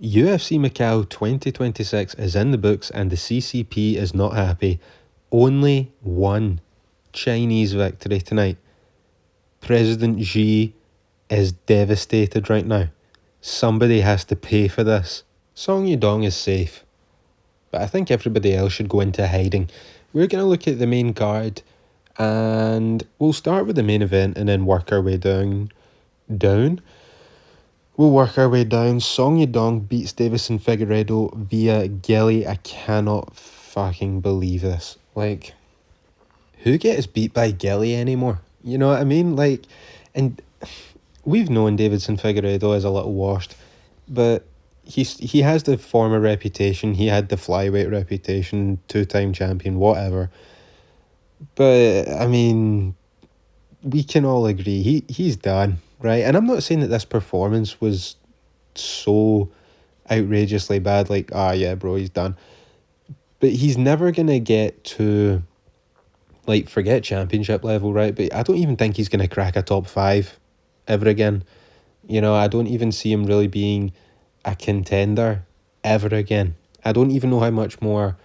UFC Macau 2026 is in the books and the CCP is not happy. Only one Chinese victory tonight. President Xi is devastated right now. Somebody has to pay for this. Song Yadong is safe, but I think everybody else should go into hiding. We're going to look at the main card and we'll start with the main event and then work our way down. We'll work our way down. Song Yadong beats Davison Figueiredo via Gilly. I cannot fucking believe this. Like, who gets beat by Gilly anymore? You know what I mean? Like, and we've known Davison Figueiredo as a little washed, but he has the former reputation. He had the flyweight reputation, 2-time champion, whatever. But I mean, we can all agree he's done, right? And I'm not saying that this performance was so outrageously bad, like, yeah, bro, he's done. But he's never going to get to, like, forget championship level, right? But I don't even think he's going to crack a top 5 ever again. You know, I don't even see him really being a contender ever again. I don't even know how much more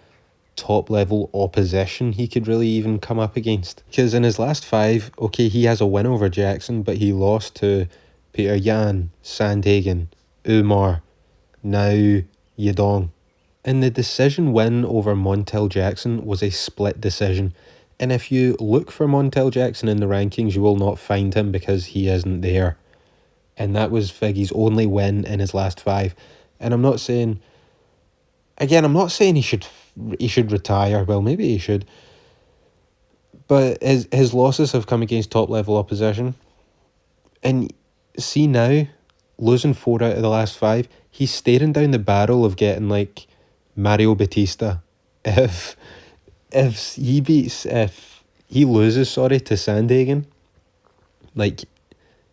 top level opposition he could really even come up against. Because in his last 5, okay, he has a win over Jackson, but he lost to Peter Yan, Sandhagen, Umar, now Yadong. And the decision win over Montel Jackson was a split decision. And if you look for Montel Jackson in the rankings, you will not find him because he isn't there. And that was Figgy's only win in his last 5. And I'm not saying he should retire. Well, maybe he should. But his losses have come against top level opposition. And see now, losing 4 out of the last 5, he's staring down the barrel of getting like Mario Batista. If he loses to Sandhagen, like,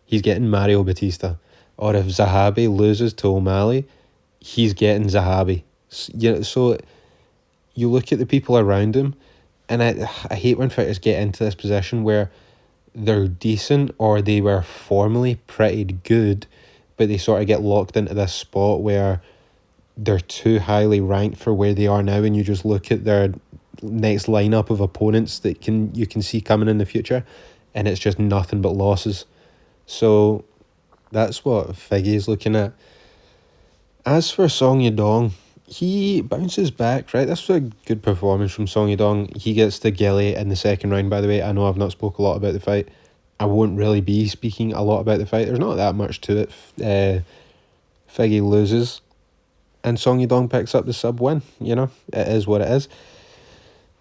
he's getting Mario Batista. Or if Zahabi loses to O'Malley, he's getting Zahabi. So you look at the people around him, and I hate when fighters get into this position where they're decent or they were formerly pretty good, but they sort of get locked into this spot where they're too highly ranked for where they are now, and you just look at their next lineup of opponents that you can see coming in the future, and it's just nothing but losses. So that's what Figgy is looking at. As for Song Yadong, he bounces back, right? This was a good performance from Song Yadong. He gets the Gilly in the second round, by the way. I know I've not spoke a lot about the fight. I won't really be speaking a lot about the fight. There's not that much to it. Figgy loses, and Song Yadong picks up the sub win. You know, it is what it is.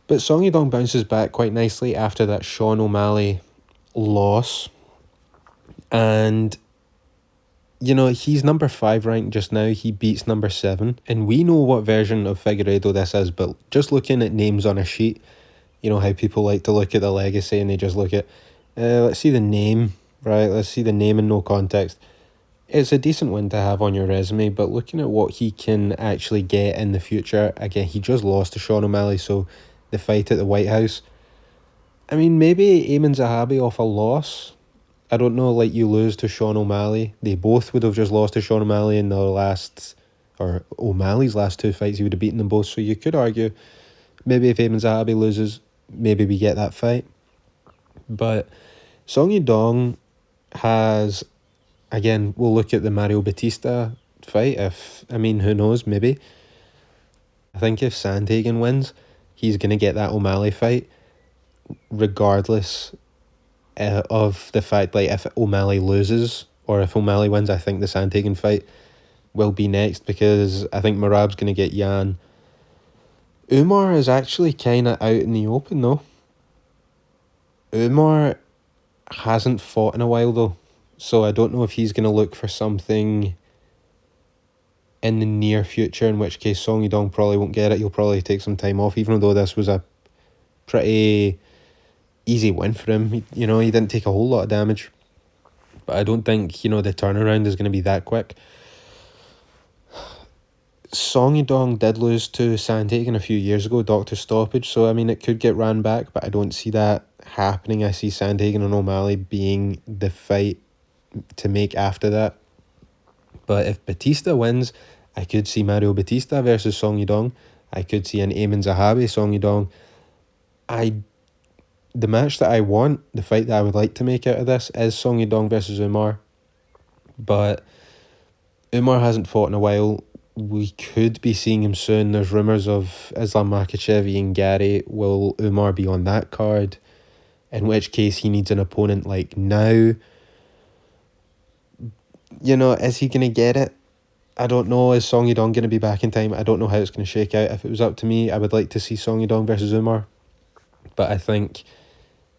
But Song Yadong bounces back quite nicely after that Sean O'Malley loss. And, you know, he's number 5 ranked just now. He beats number 7. And we know what version of Figueiredo this is, but just looking at names on a sheet, you know how people like to look at the legacy and they just look at, let's see the name, right? Let's see the name in no context. It's a decent win to have on your resume, but looking at what he can actually get in the future, again, he just lost to Sean O'Malley, so the fight at the White House, I mean, maybe Eamon Zahabi off a loss. I don't know, like, you lose to Sean O'Malley. They both would have just lost to Sean O'Malley in O'Malley's last 2 fights. He would have beaten them both. So you could argue, maybe if Eamon Zahabi loses, maybe we get that fight. But Song Yadong has, again, we'll look at the Mario Batista fight. Who knows, maybe. I think if Sandhagen wins, he's going to get that O'Malley fight, regardless of the fact, like, if O'Malley loses or if O'Malley wins, I think the Sandhagen fight will be next, because I think Marab's going to get Yan. Umar is actually kind of out in the open, though. Umar hasn't fought in a while, though, so I don't know if he's going to look for something in the near future, in which case Song Yadong probably won't get it. He'll probably take some time off, even though this was a pretty easy win for him. He didn't take a whole lot of damage, but I don't think, the turnaround is going to be that quick. Song Yadong did lose to Sandhagen a few years ago, doctor stoppage, so I mean it could get ran back, but I don't see that happening. I see Sandhagen and O'Malley being the fight to make after that. But if Batista wins, I could see Mario Batista versus Song Yadong. I could see an Eamon Zahabi Song Yadong. The match that I want, the fight that I would like to make out of this is Song Yadong versus Umar. But Umar hasn't fought in a while. We could be seeing him soon. There's rumours of Islam Makhachev and Gary. Will Umar be on that card? In which case he needs an opponent like now. Is he going to get it? I don't know. Is Song Yadong going to be back in time? I don't know how it's going to shake out. If it was up to me, I would like to see Song Yadong versus Umar. But I think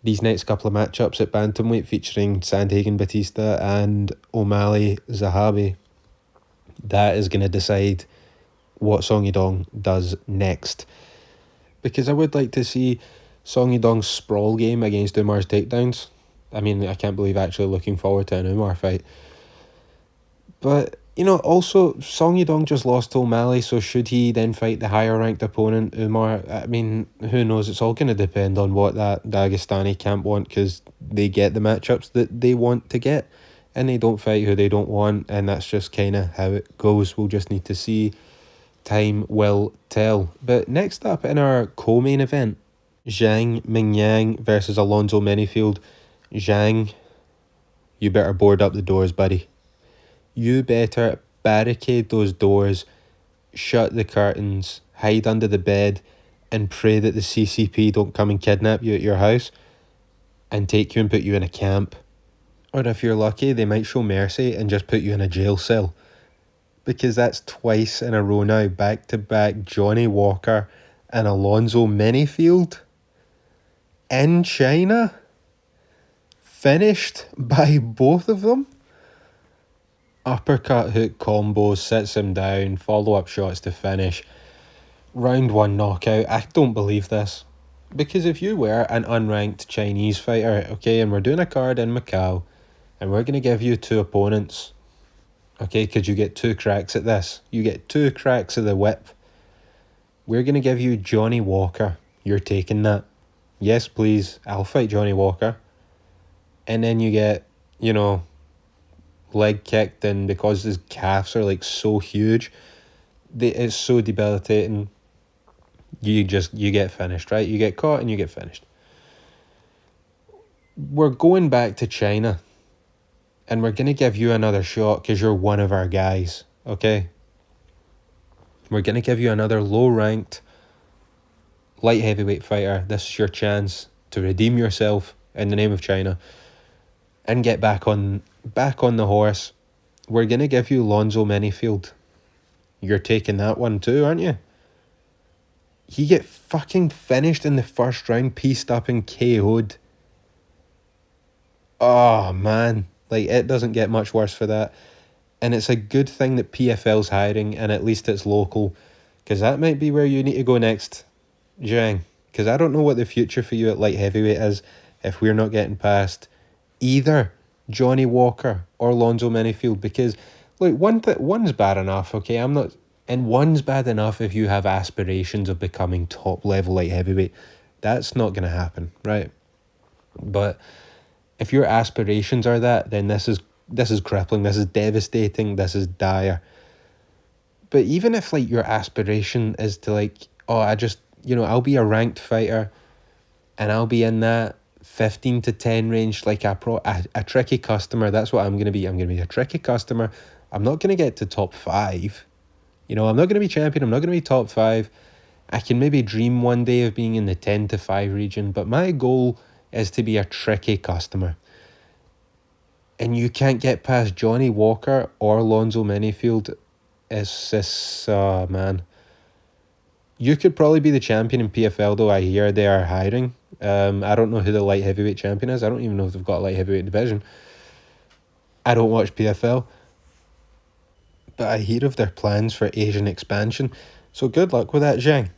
these next couple of matchups at bantamweight featuring Sandhagen Batista and O'Malley Zahabi, that is going to decide what Song Yadong does next. Because I would like to see Song Yadong's sprawl game against Umar's takedowns. I mean, I can't believe actually looking forward to an Umar fight. But, also, Song Yadong just lost to O'Malley, so should he then fight the higher-ranked opponent, Umar? I mean, who knows? It's all going to depend on what that Dagestani camp want, because they get the matchups that they want to get, and they don't fight who they don't want, and that's just kind of how it goes. We'll just need to see. Time will tell. But next up in our co-main event, Zhang Mingyang versus Alonzo Menifield. Zhang, you better board up the doors, buddy. You better barricade those doors, shut the curtains, hide under the bed, and pray that the CCP don't come and kidnap you at your house and take you and put you in a camp. Or if you're lucky, they might show mercy and just put you in a jail cell. Because that's twice in a row now, back-to-back Johnny Walker and Alonzo Menifield in China, finished by both of them. Uppercut hook combo, sits him down, follow-up shots to finish. Round 1 knockout. I don't believe this. Because if you were an unranked Chinese fighter, okay, and we're doing a card in Macau, and we're going to give you 2 opponents, okay, because you get 2 cracks at this. You get 2 cracks of the whip. We're going to give you Johnny Walker. You're taking that. Yes, please. I'll fight Johnny Walker. And then you get, leg kicked, and because his calves are so huge, it's so debilitating. You get finished, right? You get caught and you get finished. We're going back to China. And we're going to give you another shot because you're one of our guys, okay? We're going to give you another low-ranked light heavyweight fighter. This is your chance to redeem yourself in the name of China and get back on the horse. We're going to give you Alonzo Menifield. You're taking that one too, aren't you? He get fucking finished in the first round, pieced up and KO'd. Oh, man. It doesn't get much worse for that. And it's a good thing that PFL's hiring, and at least it's local. Because that might be where you need to go next, Zhang. Because I don't know what the future for you at light heavyweight is if we're not getting past either Johnny Walker or Alonzo Menifield. Because, look, one's bad enough, okay? And one's bad enough if you have aspirations of becoming top-level light heavyweight. That's not going to happen, right? But if your aspirations are that, then this is crippling, this is devastating, this is dire. But even if your aspiration is to I'll be a ranked fighter and I'll be in that 15 to 10 range, a tricky customer. That's what I'm going to be. I'm going to be a tricky customer. I'm not going to get to top 5. I'm not going to be champion. I'm not going to be top 5. I can maybe dream one day of being in the 10 to 5 region, but my goal is to be a tricky customer. And you can't get past Johnny Walker or Alonzo Menifield. It's just, man. You could probably be the champion in PFL, though. I hear they are hiring. I don't know who the light heavyweight champion is. I don't even know if they've got a light heavyweight division. I don't watch PFL. But I hear of their plans for Asian expansion. So good luck with that, Zhang.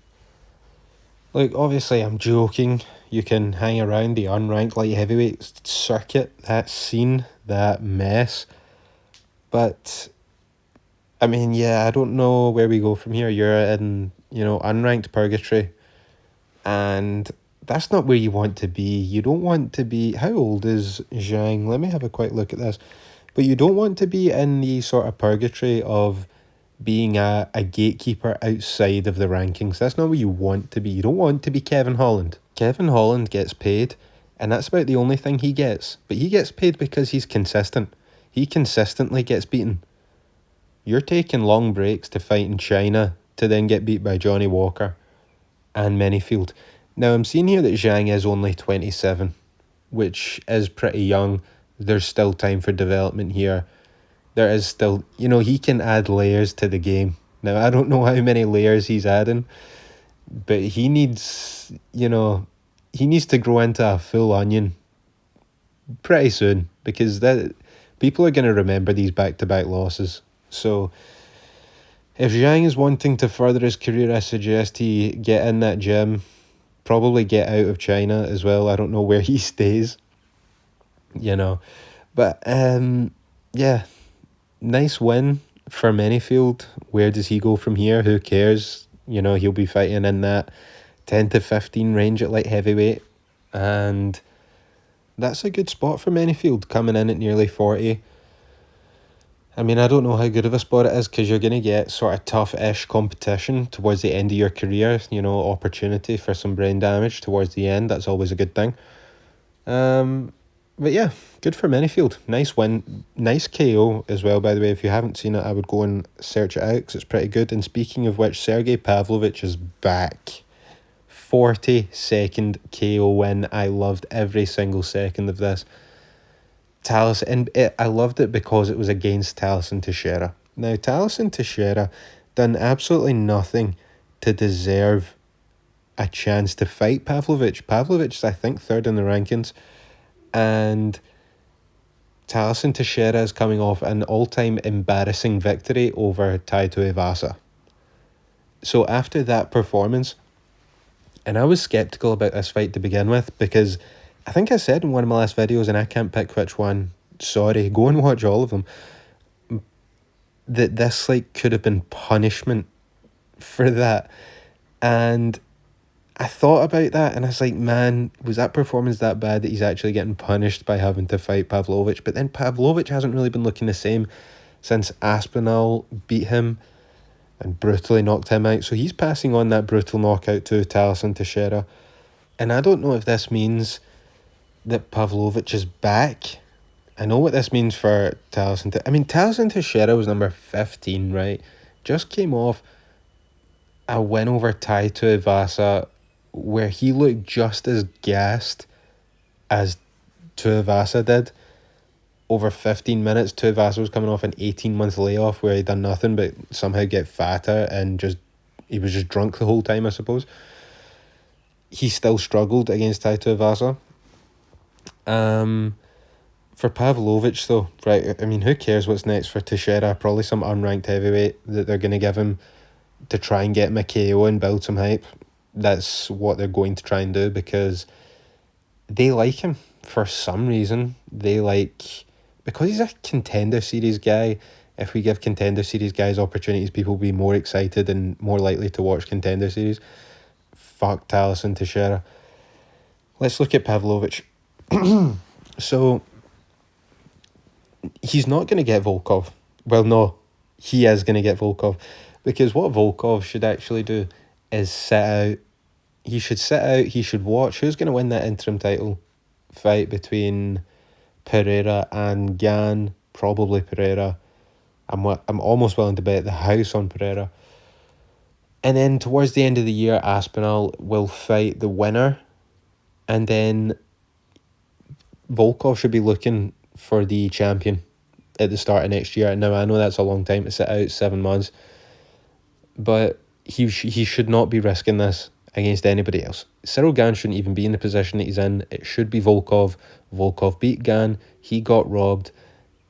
Obviously, I'm joking. You can hang around the unranked light heavyweight circuit, that scene, that mess. But, I mean, yeah, I don't know where we go from here. You're in, unranked purgatory. And that's not where you want to be. You don't want to be... How old is Zhang? Let me have a quick look at this. But you don't want to be in the sort of purgatory of being a gatekeeper outside of the rankings. That's not what you want to be. You don't want to be Kevin Holland. Kevin Holland gets paid, and that's about the only thing he gets. But he gets paid because he's consistent. He consistently gets beaten. You're taking long breaks to fight in China to then get beat by Johnny Walker and Manyfield. Now, I'm seeing here that Zhang is only 27, which is pretty young. There's still time for development here. There is still, he can add layers to the game. Now, I don't know how many layers he's adding, but he needs, he needs to grow into a full onion pretty soon, because that people are going to remember these back-to-back losses. So if Zhang is wanting to further his career, I suggest he get in that gym, probably get out of China as well. I don't know where he stays, But, yeah, nice win for Manyfield. Where does he go from here? Who cares? He'll be fighting in that 10 to 15 range at light heavyweight. And that's a good spot for Manyfield, coming in at nearly 40. I mean, I don't know how good of a spot it is, because you're going to get sort of tough-ish competition towards the end of your career, opportunity for some brain damage towards the end. That's always a good thing. But yeah, good for Manyfield. Nice win. Nice KO as well, by the way. If you haven't seen it, I would go and search it out, because it's pretty good. And speaking of which, Sergey Pavlovich is back. 40-second KO win. I loved every single second of this. I loved it because it was against Talison Teixeira. Now, Talison Teixeira done absolutely nothing to deserve a chance to fight Pavlovich. Pavlovich is, I think, third in the rankings. And Talison Teixeira is coming off an all-time embarrassing victory over Taito Ivasa. So after that performance, and I was sceptical about this fight to begin with, because I think I said in one of my last videos, and I can't pick which one, sorry, go and watch all of them, that this could have been punishment for that. And I thought about that, and I was like, man, was that performance that bad that he's actually getting punished by having to fight Pavlovich? But then Pavlovich hasn't really been looking the same since Aspinall beat him and brutally knocked him out. So he's passing on that brutal knockout to Talison Teixeira. And I don't know if this means that Pavlovich is back. I know what this means for Talison. Talison Teixeira was number 15, right? Just came off a win over Taito Ivasa, where he looked just as gassed as Tuivasa did. Over 15 minutes, Tuivasa was coming off an 18-month layoff where he'd done nothing but somehow get fatter, and he was just drunk the whole time, I suppose. He still struggled against Taito Ivasa. For Pavlovich, though, right, who cares what's next for Teixeira? Probably some unranked heavyweight that they're going to give him to try and get him a KO and build some hype. That's what they're going to try and do, because they like him for some reason. Because he's a Contender Series guy. If we give Contender Series guys opportunities, people will be more excited and more likely to watch Contender Series. Fuck Talison Teixeira. Let's look at Pavlovich. So, he's not going to get Volkov. Well, no, he is going to get Volkov. Because what Volkov should actually do is sit out. He should sit out. He should watch who's going to win that interim title fight between Pereira and Gan. Probably Pereira. I'm almost willing to bet the house on Pereira. And then towards the end of the year, Aspinall will fight the winner. And then Volkov should be looking for the champion at the start of next year. Now, I know that's a long time to sit out, 7 months. But he should not be risking this against anybody else. Cyril Gane shouldn't even be in the position that he's in. It should be Volkov. Volkov beat Gane. He got robbed.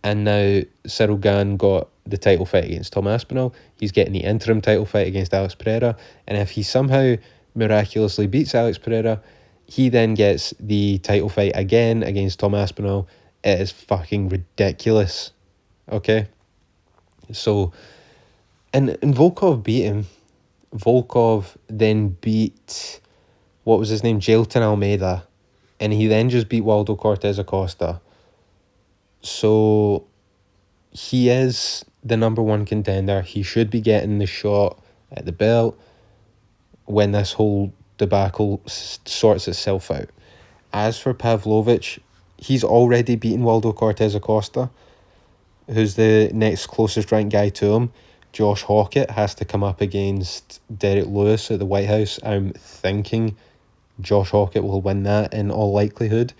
And now Cyril Gane got the title fight against Tom Aspinall. He's getting the interim title fight against Alex Pereira. And if he somehow miraculously beats Alex Pereira, he then gets the title fight again against Tom Aspinall. It is fucking ridiculous. Okay? So, and Volkov beat him. Volkov then beat, what was his name, Jailton Almeida, and he then just beat Waldo Cortez Acosta. So he is the number one contender. He should be getting the shot at the belt when this whole debacle sorts itself out. As for Pavlovich, he's already beaten Waldo Cortez Acosta, who's the next closest ranked guy to him. Josh Hawkett has to come up against Derek Lewis at the White House. I'm thinking Josh Hawkett will win that in all likelihood.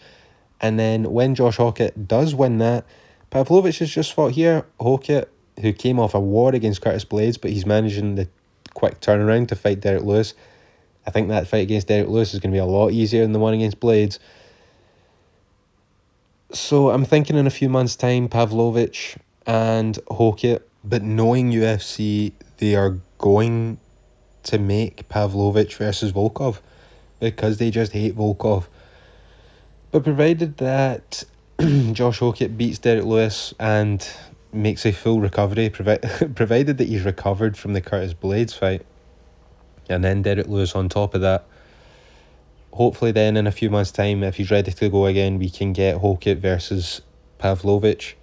And then when Josh Hawkett does win that, Pavlovich has just fought here. Hawkett, who came off a war against Curtis Blades, but he's managing the quick turnaround to fight Derek Lewis. I think that fight against Derek Lewis is going to be a lot easier than the one against Blades. So I'm thinking in a few months' time, Pavlovich and Hawkett, but knowing UFC, they are going to make Pavlovich versus Volkov because they just hate Volkov. But provided that Josh Hawkett beats Derek Lewis and makes a full recovery, provided that he's recovered from the Curtis Blades fight, and then Derek Lewis on top of that, hopefully then in a few months' time, if he's ready to go again, we can get Hawkett versus Pavlovich.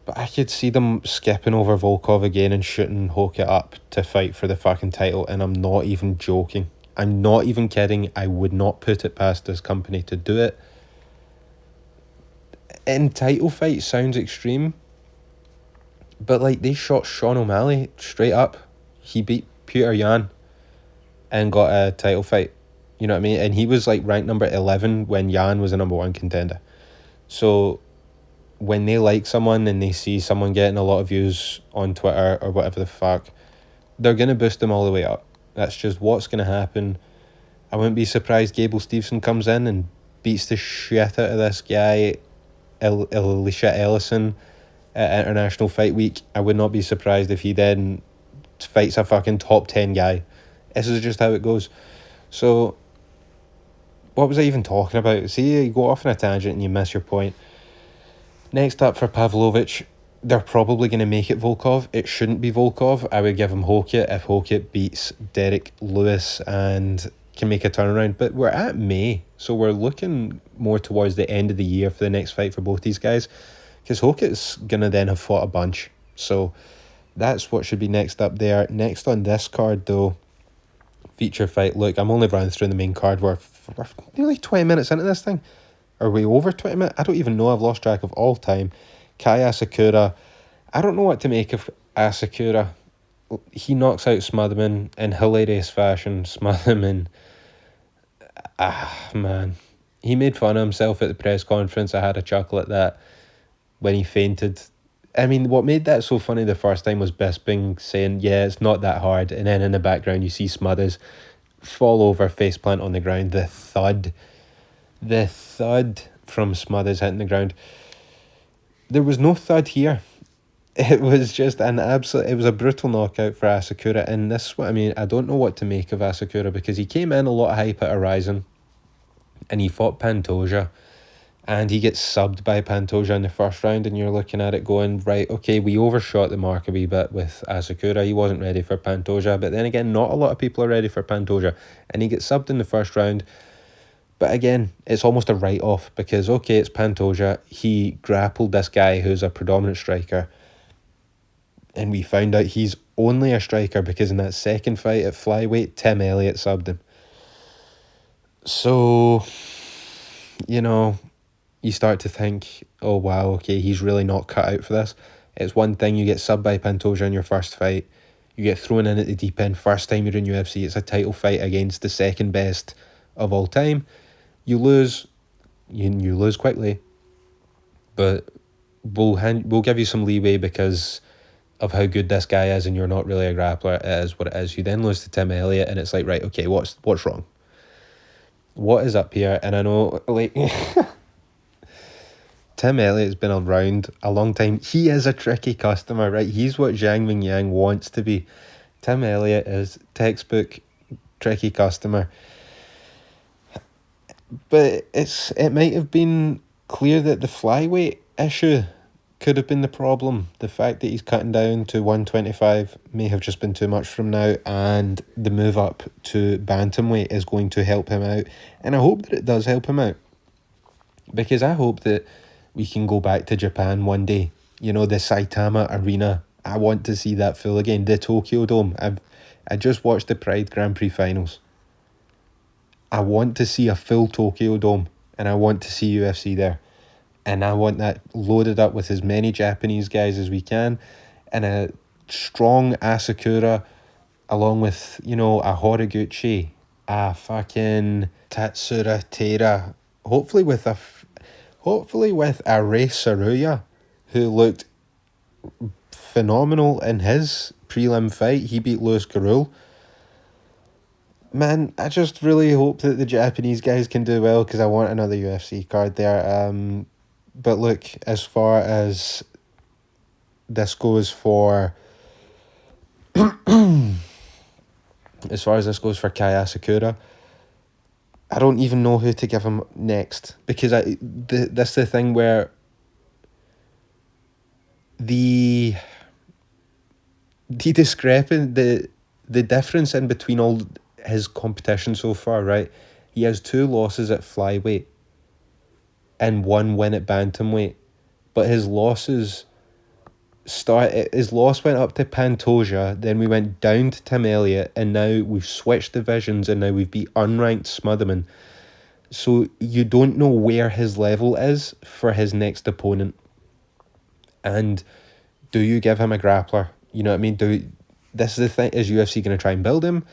But I could see them skipping over Volkov again and shooting Hawkett up to fight for the fucking title, and I'm not even joking. I'm not even kidding. I would not put it past this company to do it. In title fight sounds extreme, but like they shot Sean O'Malley straight up. He beat Peter Yan and got a title fight. You know what I mean? And he was like ranked number 11 when Yan was a number one contender. So when they like someone and they see someone getting a lot of views on Twitter or whatever the fuck, they're going to boost them all the way up. That's just what's going to happen. I wouldn't be surprised Gable Stevenson comes in and beats the shit out of this guy, Alicia Ellison, at International Fight Week. I would not be surprised if he then fights a fucking top 10 guy. This is just how it goes. So, what was I even talking about? See, you go off on a tangent and you miss your point. Next up for Pavlovich, they're probably going to make it Volkov. It shouldn't be Volkov. I would give him Hawkett if Hawkett beats Derek Lewis and can make a turnaround. But we're at May, so we're looking more towards the end of the year for the next fight for both these guys, because Hawkett's going to then have fought a bunch. So that's what should be next up there. Next on this card, though, feature fight. Look, I'm only running through the main card. We're nearly 20 minutes into this thing. Are we over 20 minutes? I don't even know. I've lost track of all time. Kai Asakura. I don't know what to make of Asakura. He knocks out Smotherman in hilarious fashion. Smotherman, man. He made fun of himself at the press conference. I had a chuckle at that when he fainted. I mean, what made that so funny the first time was Bisping saying, yeah, it's not that hard. And then in the background, you see Smothers fall over, faceplant on the ground. The thud from Smothers hitting the ground. There was no thud here. It was just it was a brutal knockout for Asakura. And this is what I mean. I don't know what to make of Asakura because he came in a lot of hype at Horizon and he fought Pantoja. And he gets subbed by Pantoja in the first round, and you're looking at it going, right, okay, we overshot the mark a wee bit with Asakura. He wasn't ready for Pantoja, but then again, not a lot of people are ready for Pantoja, and he gets subbed in the first round. But again, it's almost a write-off because, okay, it's Pantoja. He grappled this guy who's a predominant striker, and we found out he's only a striker because in that second fight at flyweight, Tim Elliott subbed him. So, you know, you start to think, oh wow, okay, he's really not cut out for this. It's one thing you get subbed by Pantoja in your first fight. You get thrown in at the deep end. First time you're in UFC, it's a title fight against the second best of all time. You lose. You lose quickly. But we'll give you some leeway because of how good this guy is and you're not really a grappler. It is what it is. You then lose to Tim Elliott and it's like, right, okay, what's wrong? What is up here? And I know, like... Tim Elliott's been around a long time. He is a tricky customer, right? He's what Zhang Mingyang wants to be. Tim Elliott is textbook tricky customer. But it might have been clear that the flyweight issue could have been the problem. The fact that he's cutting down to 125 may have just been too much from now, and the move up to bantamweight is going to help him out. And I hope that it does help him out. Because I hope that we can go back to Japan one day You know, the Saitama Arena. I want to see that full again. The Tokyo Dome. I just watched the Pride Grand Prix finals. I want to see a full Tokyo Dome, and I want to see UFC there. And I want that loaded up with as many Japanese guys as we can, and a strong Asakura, along with, you know, a Horiguchi, a fucking Tatsura Teira, hopefully with a Rei Saruya, who looked phenomenal in his prelim fight. He beat Louis Garul. Man, I just really hope that the Japanese guys can do well, because I want another UFC card there. But look, as far as this goes for Kai Asakura, I don't even know who to give him next, because that's the thing where the difference in between all his competition so far, right? He has 2 losses at flyweight and 1 win at bantamweight, but his loss went up to Pantoja, then we went down to Tim Elliott, and now we've switched divisions, and now we've beat unranked Smotherman. So you don't know where his level is for his next opponent. And do you give him a grappler? You know what I mean? This is the thing, is UFC going to try and build him?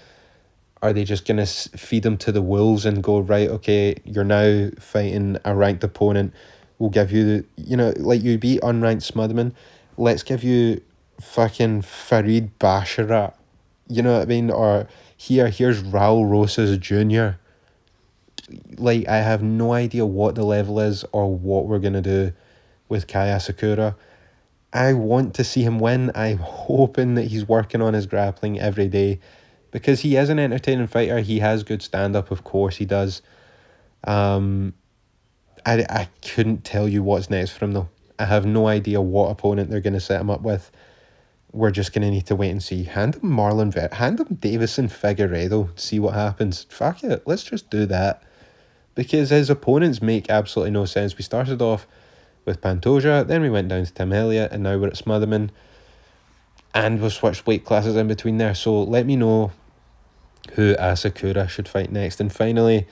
Are they just going to feed him to the wolves and go, right, okay, you're now fighting a ranked opponent. We'll give you, you know, like you beat unranked Smotherman. Let's give you fucking Farid Basharat. You know what I mean? Or here's Raul Rosas Jr. Like, I have no idea what the level is or what we're going to do with Kai Asakura. I want to see him win. I'm hoping that he's working on his grappling every day, because he is an entertaining fighter. He has good stand-up, of course he does. I couldn't tell you what's next for him, though. I have no idea what opponent they're going to set him up with. We're just going to need to wait and see. Hand him Davison Figueiredo, see what happens. Fuck it, let's just do that. Because his opponents make absolutely no sense. We started off with Pantoja, then we went down to Tim Elliott, and now we're at Smotherman. And we've switched weight classes in between there. So let me know who Asakura should fight next. And finally,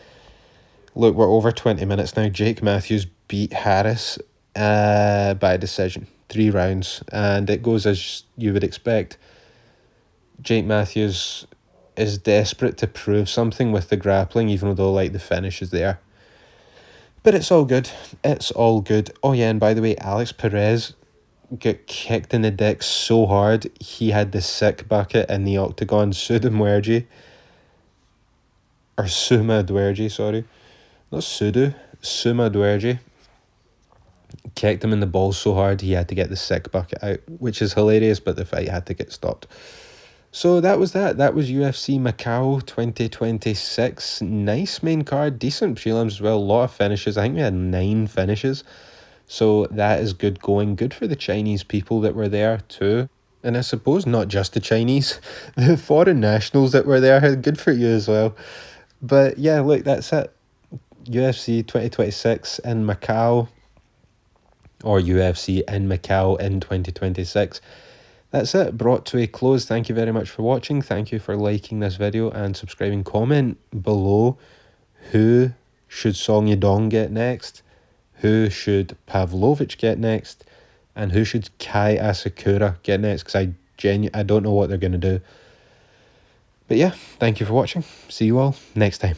look, we're over 20 minutes now. Jake Matthews beat Harris by decision. 3 rounds. And it goes as you would expect. Jake Matthews is desperate to prove something with the grappling, even though, like, the finish is there. But it's all good. It's all good. Oh yeah, and by the way, Alex Perez got kicked in the dick so hard, he had the sick bucket in the octagon. Suma Dwergy, sorry. Not Sudu. Suma Dwergy kicked him in the balls so hard he had to get the sick bucket out, which is hilarious, but the fight had to get stopped. So that was that. That was UFC Macau 2026. Nice main card, decent prelims as well, a lot of finishes. I think we had 9 finishes. So that is good going. Good for the Chinese people that were there too. And I suppose not just the Chinese, the foreign nationals that were there, good for you as well. But yeah, look, that's it. UFC 2026 in Macau, or UFC in Macau in 2026. That's it, brought to a close. Thank you very much for watching. Thank you for liking this video and subscribing. Comment below, who should Song Yadong get next? Who should Pavlovich get next? And who should Kai Asakura get next? Because I don't know what they're going to do. But yeah, thank you for watching. See you all next time.